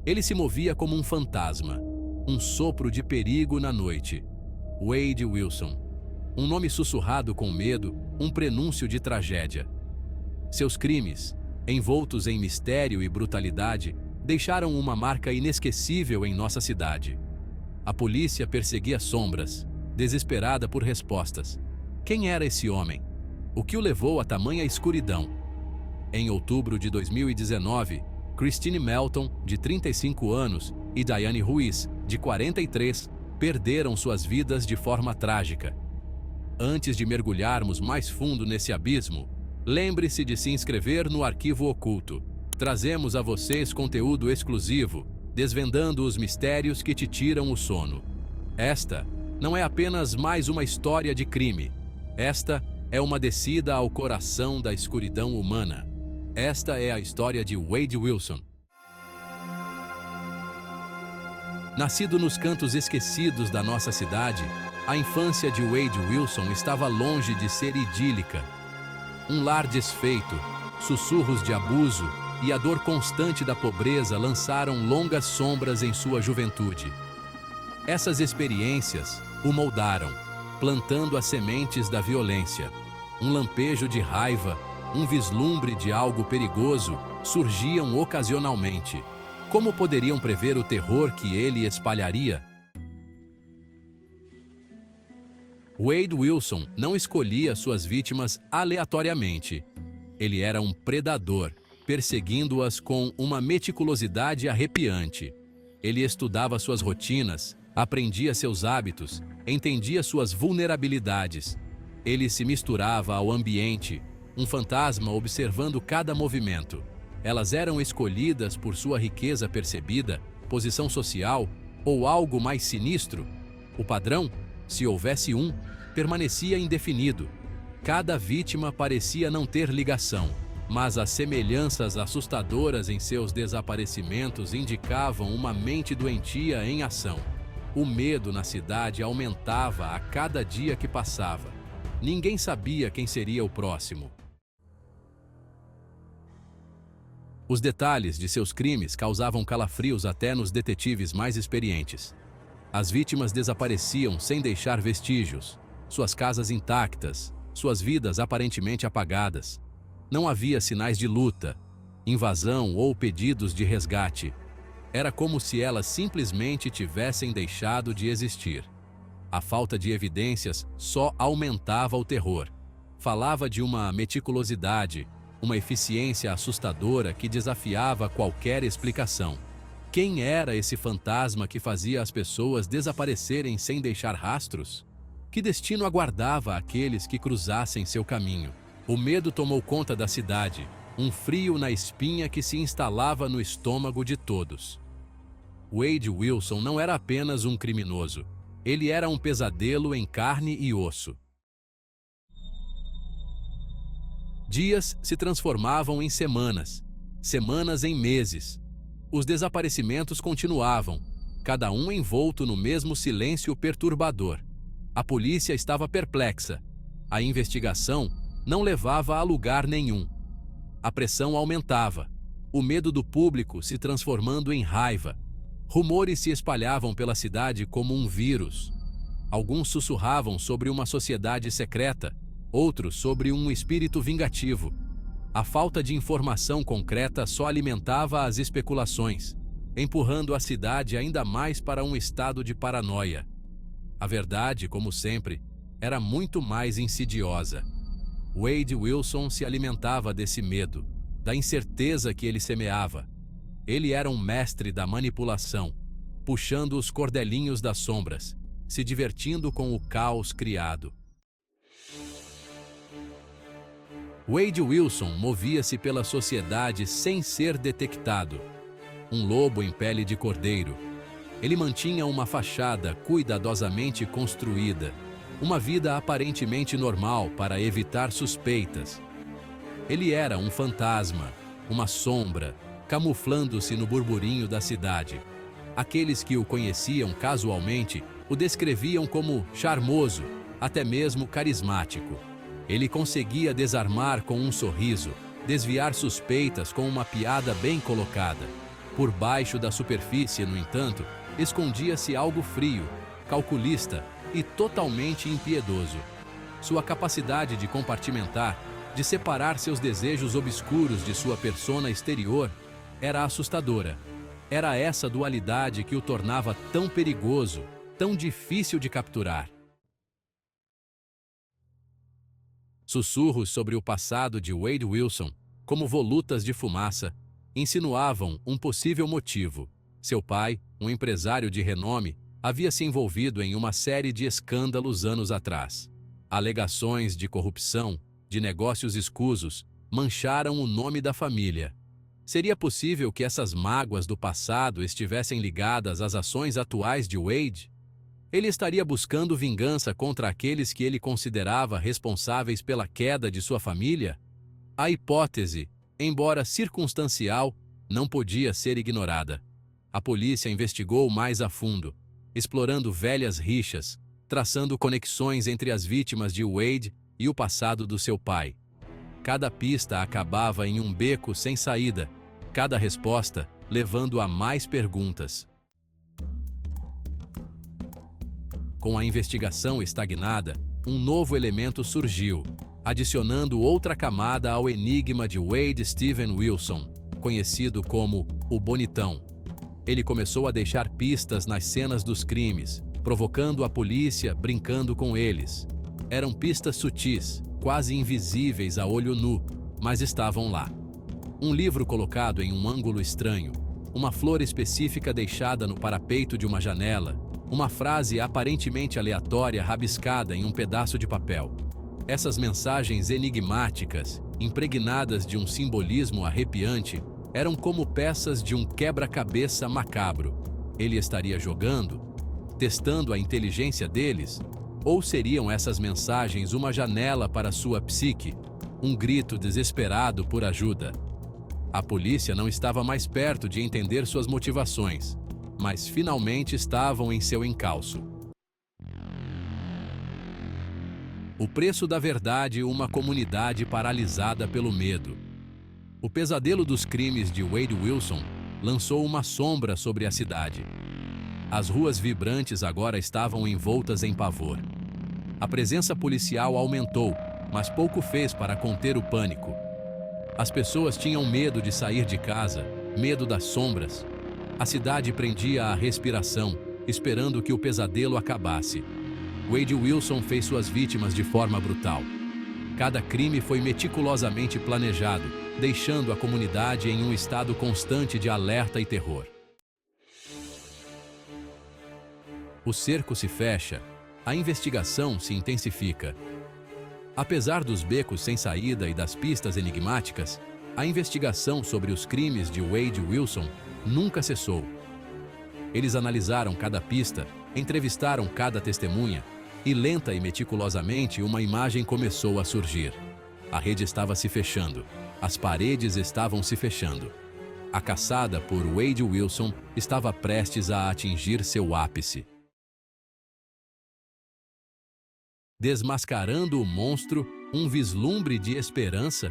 Ele se movia como um fantasma, um sopro de perigo na noite. Wade Wilson. Um nome sussurrado com medo, um prenúncio de tragédia. Seus crimes, envoltos em mistério e brutalidade, deixaram uma marca inesquecível em nossa cidade. A polícia perseguia sombras, desesperada por respostas. Quem era esse homem? O que o levou a tamanha escuridão? Em outubro de 2019, Christine Melton, de 35 anos, e Diane Ruiz, de 43, perderam suas vidas de forma trágica. Antes de mergulharmos mais fundo nesse abismo, lembre-se de se inscrever no Arquivo Oculto. Trazemos a vocês conteúdo exclusivo, desvendando os mistérios que te tiram o sono. Esta não é apenas mais uma história de crime. Esta é uma descida ao coração da escuridão humana. Esta é a história de Wade Wilson. Nascido nos cantos esquecidos da nossa cidade, a infância de Wade Wilson estava longe de ser idílica. Um lar desfeito, sussurros de abuso e a dor constante da pobreza lançaram longas sombras em sua juventude. Essas experiências o moldaram, plantando as sementes da violência. Um lampejo de raiva, um vislumbre de algo perigoso surgiam ocasionalmente. Como poderiam prever o terror que ele espalharia? Wade Wilson não escolhia suas vítimas aleatoriamente. Ele era um predador, perseguindo-as com uma meticulosidade arrepiante. Ele estudava suas rotinas, aprendia seus hábitos, entendia suas vulnerabilidades. Ele se misturava ao ambiente, um fantasma observando cada movimento. Elas eram escolhidas por sua riqueza percebida, posição social ou algo mais sinistro. O padrão, se houvesse um, permanecia indefinido. Cada vítima parecia não ter ligação, mas as semelhanças assustadoras em seus desaparecimentos indicavam uma mente doentia em ação. O medo na cidade aumentava a cada dia que passava. Ninguém sabia quem seria o próximo. Os detalhes de seus crimes causavam calafrios até nos detetives mais experientes. As vítimas desapareciam sem deixar vestígios, suas casas intactas, suas vidas aparentemente apagadas. Não havia sinais de luta, invasão ou pedidos de resgate. Era como se elas simplesmente tivessem deixado de existir. A falta de evidências só aumentava o terror. Falava de uma meticulosidade, uma eficiência assustadora que desafiava qualquer explicação. Quem era esse fantasma que fazia as pessoas desaparecerem sem deixar rastros? Que destino aguardava aqueles que cruzassem seu caminho? O medo tomou conta da cidade, um frio na espinha que se instalava no estômago de todos. Wade Wilson não era apenas um criminoso. Ele era um pesadelo em carne e osso. Dias se transformavam em semanas, semanas em meses. Os desaparecimentos continuavam, cada um envolto no mesmo silêncio perturbador. A polícia estava perplexa. A investigação não levava a lugar nenhum. A pressão aumentava, o medo do público se transformando em raiva. Rumores se espalhavam pela cidade como um vírus. Alguns sussurravam sobre uma sociedade secreta, outros sobre um espírito vingativo. A falta de informação concreta só alimentava as especulações, empurrando a cidade ainda mais para um estado de paranoia. A verdade, como sempre, era muito mais insidiosa. Wade Wilson se alimentava desse medo, da incerteza que ele semeava. Ele era um mestre da manipulação, puxando os cordelinhos das sombras, se divertindo com o caos criado. Wade Wilson movia-se pela sociedade sem ser detectado. Um lobo em pele de cordeiro. Ele mantinha uma fachada cuidadosamente construída, uma vida aparentemente normal para evitar suspeitas. Ele era um fantasma, uma sombra, camuflando-se no burburinho da cidade. Aqueles que o conheciam casualmente o descreviam como charmoso, até mesmo carismático. Ele conseguia desarmar com um sorriso, desviar suspeitas com uma piada bem colocada. Por baixo da superfície, no entanto, escondia-se algo frio, calculista e totalmente impiedoso. Sua capacidade de compartimentar, de separar seus desejos obscuros de sua persona exterior, era assustadora. Era essa dualidade que o tornava tão perigoso, tão difícil de capturar. Sussurros sobre o passado de Wade Wilson, como volutas de fumaça, insinuavam um possível motivo. Seu pai, um empresário de renome, havia se envolvido em uma série de escândalos anos atrás. Alegações de corrupção, de negócios escusos, mancharam o nome da família. Seria possível que essas mágoas do passado estivessem ligadas às ações atuais de Wade? Ele estaria buscando vingança contra aqueles que ele considerava responsáveis pela queda de sua família? A hipótese, embora circunstancial, não podia ser ignorada. A polícia investigou mais a fundo, explorando velhas rixas, traçando conexões entre as vítimas de Wade e o passado do seu pai. Cada pista acabava em um beco sem saída, cada resposta levando a mais perguntas. Com a investigação estagnada, um novo elemento surgiu, adicionando outra camada ao enigma de Wade Steven Wilson, conhecido como o Bonitão. Ele começou a deixar pistas nas cenas dos crimes, provocando a polícia, brincando com eles. Eram pistas sutis, quase invisíveis a olho nu, mas estavam lá. Um livro colocado em um ângulo estranho, uma flor específica deixada no parapeito de uma janela, uma frase aparentemente aleatória rabiscada em um pedaço de papel. Essas mensagens enigmáticas, impregnadas de um simbolismo arrepiante, eram como peças de um quebra-cabeça macabro. Ele estaria jogando? Testando a inteligência deles? Ou seriam essas mensagens uma janela para sua psique, um grito desesperado por ajuda? A polícia não estava mais perto de entender suas motivações, mas finalmente estavam em seu encalço. O preço da verdade, uma comunidade paralisada pelo medo. O pesadelo dos crimes de Wade Wilson lançou uma sombra sobre a cidade. As ruas vibrantes agora estavam envoltas em pavor. A presença policial aumentou, mas pouco fez para conter o pânico. As pessoas tinham medo de sair de casa, medo das sombras. A cidade prendia a respiração, esperando que o pesadelo acabasse. Wade Wilson fez suas vítimas de forma brutal. Cada crime foi meticulosamente planejado, deixando a comunidade em um estado constante de alerta e terror. O cerco se fecha, a investigação se intensifica. Apesar dos becos sem saída e das pistas enigmáticas, a investigação sobre os crimes de Wade Wilson nunca cessou. Eles analisaram cada pista, entrevistaram cada testemunha, e lenta e meticulosamente uma imagem começou a surgir. A rede estava se fechando. As paredes estavam se fechando. A caçada por Wade Wilson estava prestes a atingir seu ápice. Desmascarando o monstro, um vislumbre de esperança,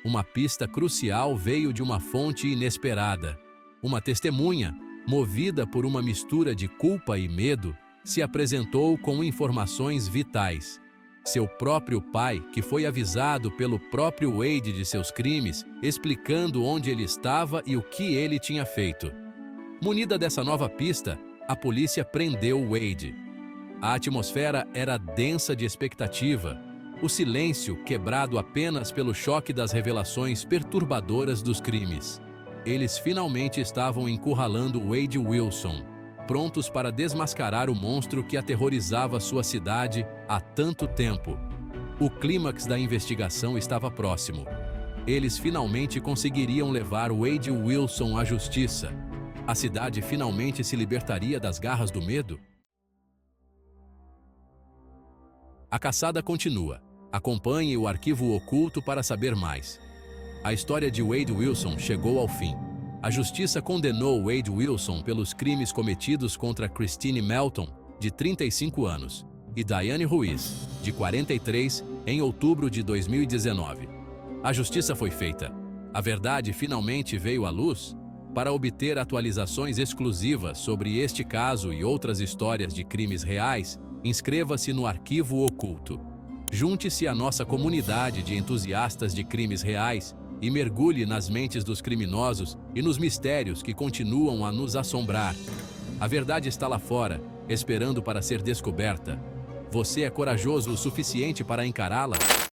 uma pista crucial veio de uma fonte inesperada. Uma testemunha, movida por uma mistura de culpa e medo, se apresentou com informações vitais. Seu próprio pai, que foi avisado pelo próprio Wade de seus crimes, explicando onde ele estava e o que ele tinha feito. Munida dessa nova pista, a polícia prendeu Wade. A atmosfera era densa de expectativa, o silêncio quebrado apenas pelo choque das revelações perturbadoras dos crimes. Eles finalmente estavam encurralando Wade Wilson, prontos para desmascarar o monstro que aterrorizava sua cidade há tanto tempo. O clímax da investigação estava próximo. Eles finalmente conseguiriam levar Wade Wilson à justiça. A cidade finalmente se libertaria das garras do medo? A caçada continua. Acompanhe o Arquivo Oculto para saber mais. A história de Wade Wilson chegou ao fim. A justiça condenou Wade Wilson pelos crimes cometidos contra Christine Melton, de 35 anos, e Diane Ruiz, de 43, em outubro de 2019. A justiça foi feita. A verdade finalmente veio à luz? Para obter atualizações exclusivas sobre este caso e outras histórias de crimes reais, inscreva-se no Arquivo Oculto. Junte-se à nossa comunidade de entusiastas de crimes reais e mergulhe nas mentes dos criminosos e nos mistérios que continuam a nos assombrar. A verdade está lá fora, esperando para ser descoberta. Você é corajoso o suficiente para encará-la?